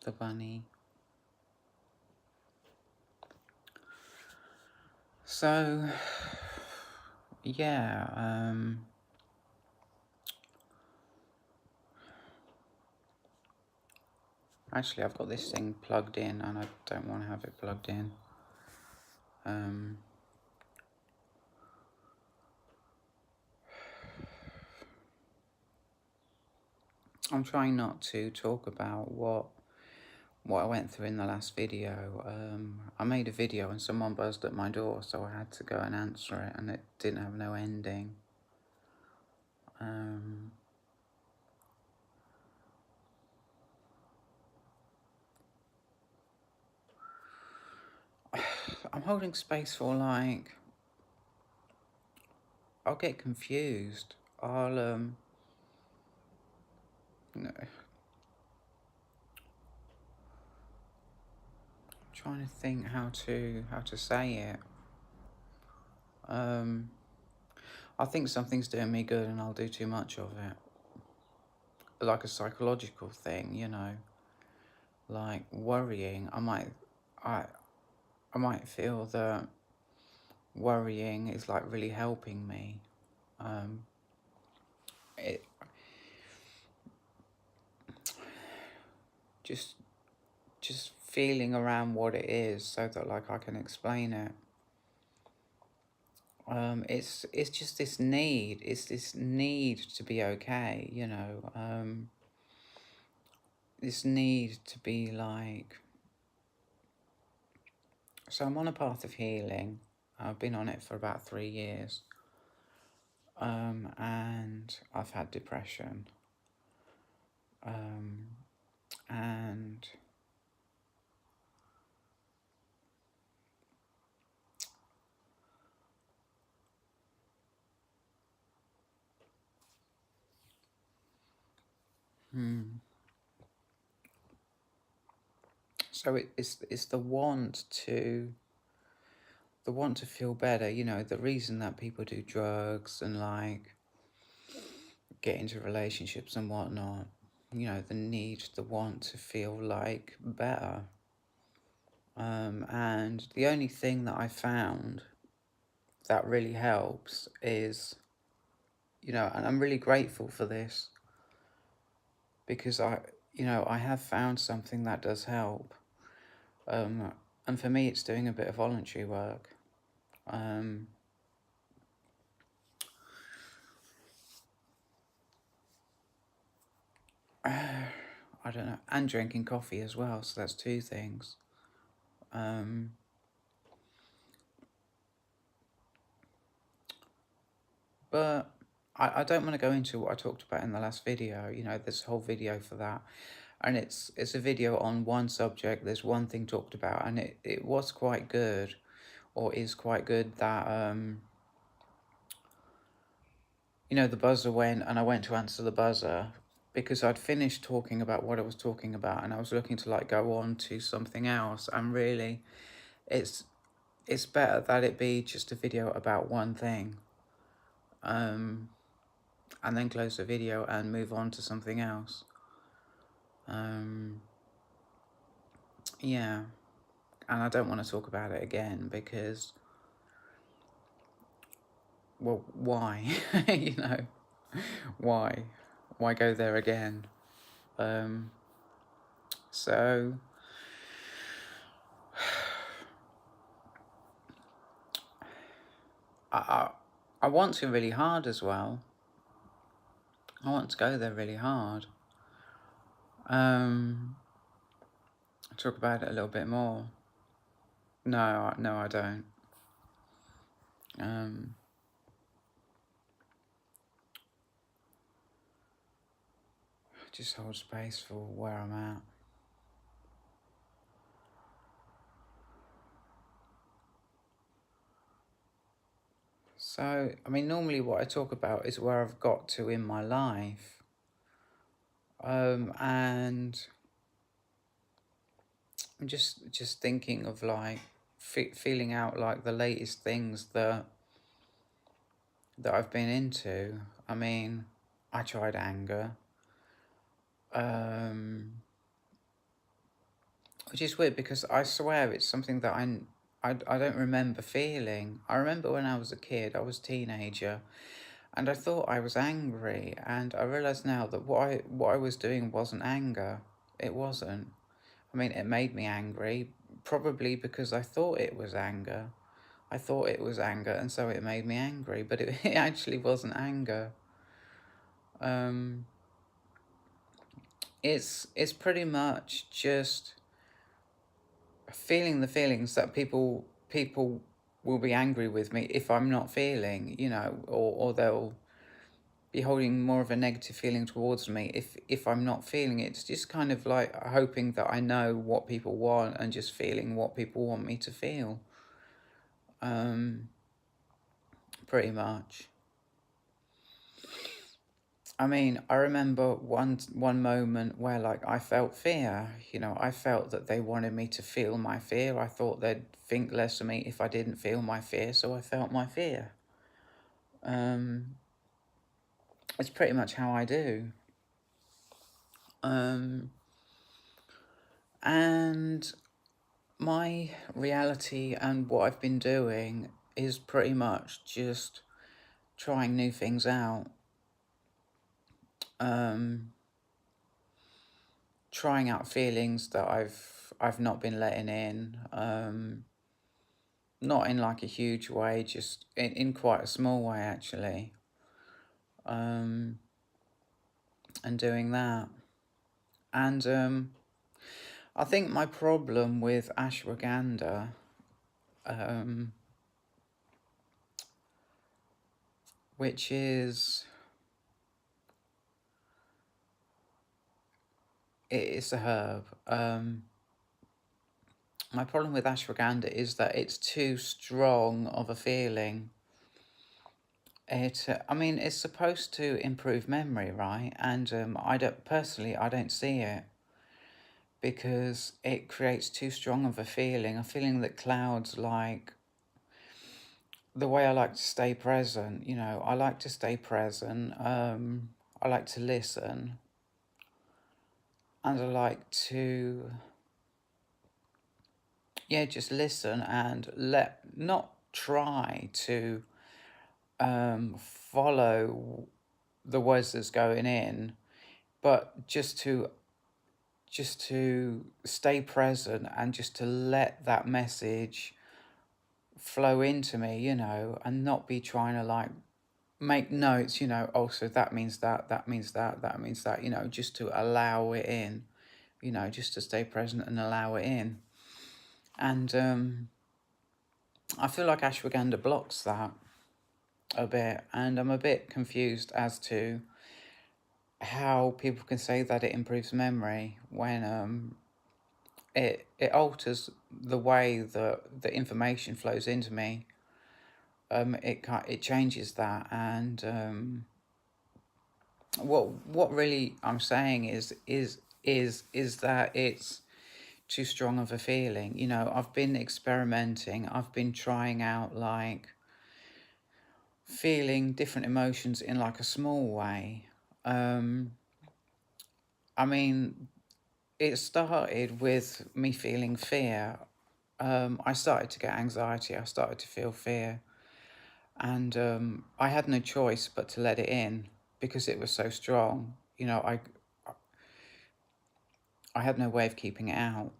the bunny. So, yeah, actually I've got this thing plugged in and I don't want to have it plugged in. I'm trying not to talk about what I went through in the last video. I made a video and someone buzzed at my door, so I had to go and answer it, and it didn't have no ending. I'm holding space for, like, I'll get confused. I'll, no, trying to think how to say it. I think something's doing me good and I'll do too much of it. Like a psychological thing, you know. Like worrying, I might feel that worrying is like really helping me. It just feeling around what it is so that like I can explain it. It's just this need. It's this need to be okay, you know. This need to be like. So I'm on a path of healing. I've been on it for about 3 years. And I've had depression. And so it's the want to feel better, you know, the reason that people do drugs and like get into relationships and whatnot, you know, the want to feel like better. And the only thing that I found that really helps is, you know, and I'm really grateful for this because I have found something that does help. And for me, it's doing a bit of voluntary work. I don't know, and drinking coffee as well, so that's 2 things. But I don't want to go into what I talked about in the last video. You know, there's a whole video for that. And it's a video on one subject, there's one thing talked about, and it was quite good, or is quite good, that, you know, the buzzer went, and I went to answer the buzzer, because I'd finished talking about what I was talking about, and I was looking to, like, go on to something else, and really, it's better that it be just a video about one thing, and then close the video and move on to something else. Yeah, and I don't want to talk about it again because, well, why? You know, why go there again? So I want to really hard as well. I want to go there really hard. Talk about it a little bit more. No, I don't. Just hold space for where I'm at. So, I mean, normally what I talk about is where I've got to in my life. And I'm just thinking of like feeling out like the latest things that I've been into. I mean, I tried anger. which is weird because I swear it's something that I don't remember feeling. I remember when I was a kid, I was a teenager, and I thought I was angry, and I realise now that what I was doing wasn't anger. It wasn't. I mean, it made me angry, probably because I thought it was anger. I thought it was anger, and so it made me angry, but it, it actually wasn't anger. Um, it's pretty much just feeling the feelings that people will be angry with me if I'm not feeling, or they'll be holding more of a negative feeling towards me if I'm not feeling it. It's just kind of like hoping that I know what people want and just feeling what people want me to feel. Um, Pretty much. I mean, I remember one moment where like I felt fear. I felt that they wanted me to feel my fear. I thought they'd think less of me if I didn't feel my fear, so I felt my fear. Um, it's pretty much how I do. Um, and my reality and what I've been doing is pretty much just trying new things out. Um, Trying out feelings that I've not been letting in. Not in like a huge way, just in quite a small way actually. Um, and doing that. And I think my problem with ashwagandha, um, which is it's a herb. My problem with ashwagandha is that it's too strong of a feeling. I mean, it's supposed to improve memory, right? And I don't see it because it creates too strong of a feeling that clouds like the way I like to stay present. I like to stay present. I like to listen, and I like to, yeah, just listen and not try to follow the words that's going in, but just to stay present and just to let that message flow into me, and not be trying to like make notes, oh, so that means that, that means that, that means that, just to allow it in, just to stay present and allow it in. And I feel like ashwagandha blocks that a bit, and I'm a bit confused as to how people can say that it improves memory when it alters the way that the information flows into me. It changes that, and what really I'm saying is that it's too strong of a feeling. I've been experimenting. I've been trying out like feeling different emotions in like a small way. Um, I mean, it started with me feeling fear. I started to get anxiety. I started to feel fear, and I had no choice but to let it in because it was so strong. I had no way of keeping it out,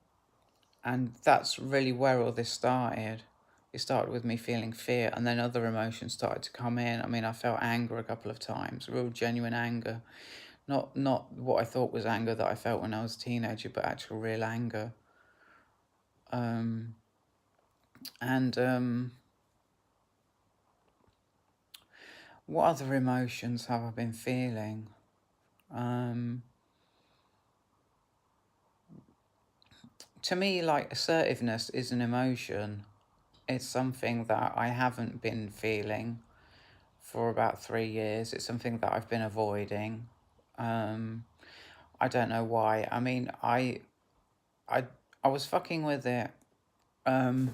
and that's really where all this started. It started with me feeling fear, and then other emotions started to come in. I mean, I felt anger a couple of times, real genuine anger, not what I thought was anger that I felt when I was a teenager, but actual real anger. Um, and What other emotions have I been feeling? Um, to me, like assertiveness is an emotion. It's something that I haven't been feeling for about 3 years. It's something that I've been avoiding. Um, I don't know why. I mean, I, I was fucking with it. Um,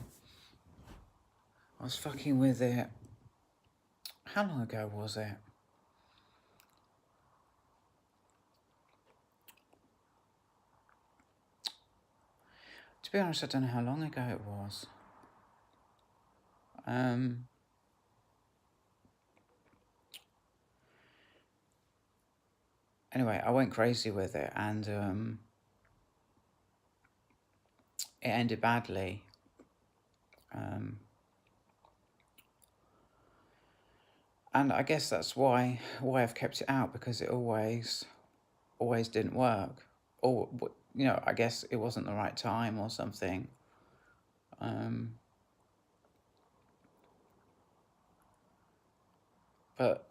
I was fucking with it. How long ago was it? be honest, I don't know how long ago it was. Anyway, I went crazy with it, and it ended badly. And I guess that's why I've kept it out, because it always didn't work. Or, you know, I guess it wasn't the right time or something. But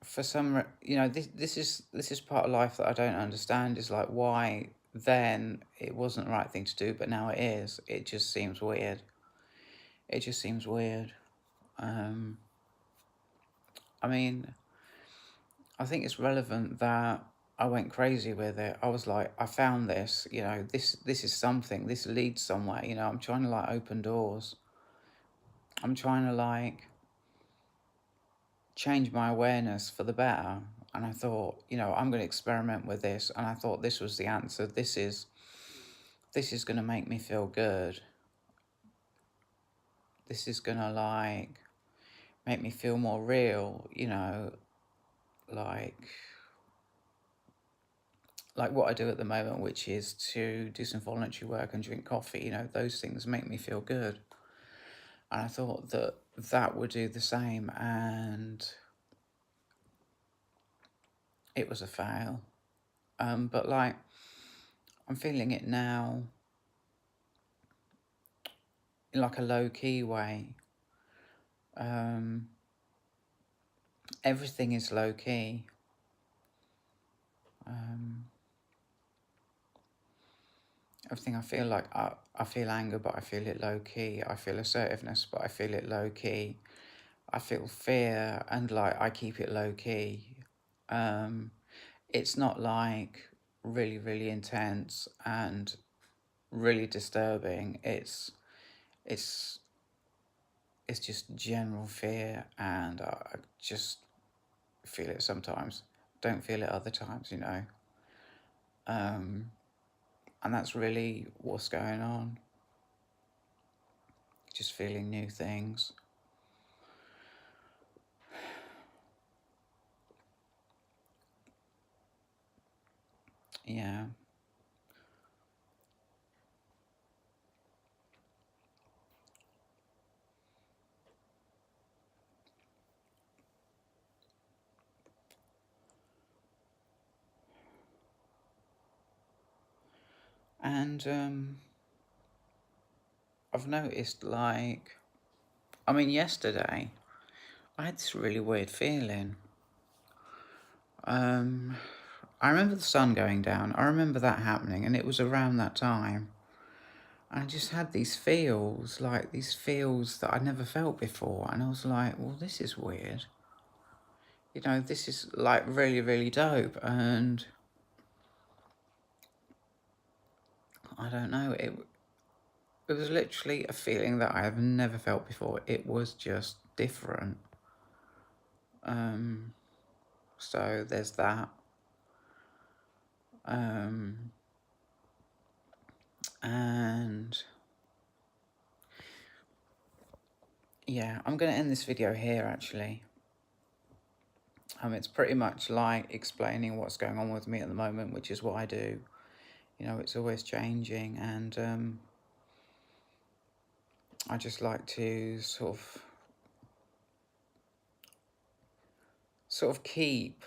for some, you know, this is part of life that I don't understand. Is like, why then it wasn't the right thing to do, but now it is. It just seems weird. It just seems weird. I mean, I think it's relevant that I went crazy with it. I was like, I found this, you know, this is something, this leads somewhere, you know, I'm trying to like open doors. I'm trying to like change my awareness for the better. And I thought, you know, I'm going to experiment with this. And I thought this was the answer. This is going to make me feel good. This is going to like make me feel more real, you know, like what I do at the moment, which is to do some voluntary work and drink coffee. You know, those things make me feel good. And I thought that that would do the same, and it was a fail. But like, I'm feeling it now in like a low-key way. Everything is low-key. Everything I feel like, I feel anger, but I feel it low-key. I feel assertiveness, but I feel it low-key. I feel fear, and like I keep it low-key. It's not like really, really intense and really disturbing. It's just general fear, and I just feel it sometimes. Don't feel it other times, you know. And that's really what's going on. Just feeling new things. Yeah. And I've noticed, like, I mean, yesterday I had this really weird feeling. I remember the sun going down. I remember that happening, and it was around that time. I just had these feels that I'd never felt before. And I was like, well, this is weird. You know, this is like really, really dope. And I don't know, it was literally a feeling that I have never felt before. It was just different. So there's that. And yeah, I'm going to end this video here, actually. It's pretty much like explaining what's going on with me at the moment, which is what I do. You know, it's always changing, and I just like to sort of keep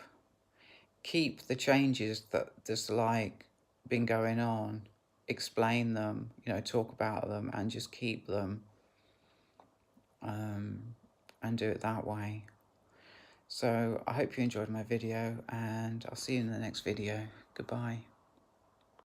the changes that there's like been going on, explain them, you know, talk about them, and just keep them, and do it that way. So I hope you enjoyed my video, and I'll see you in the next video. Goodbye.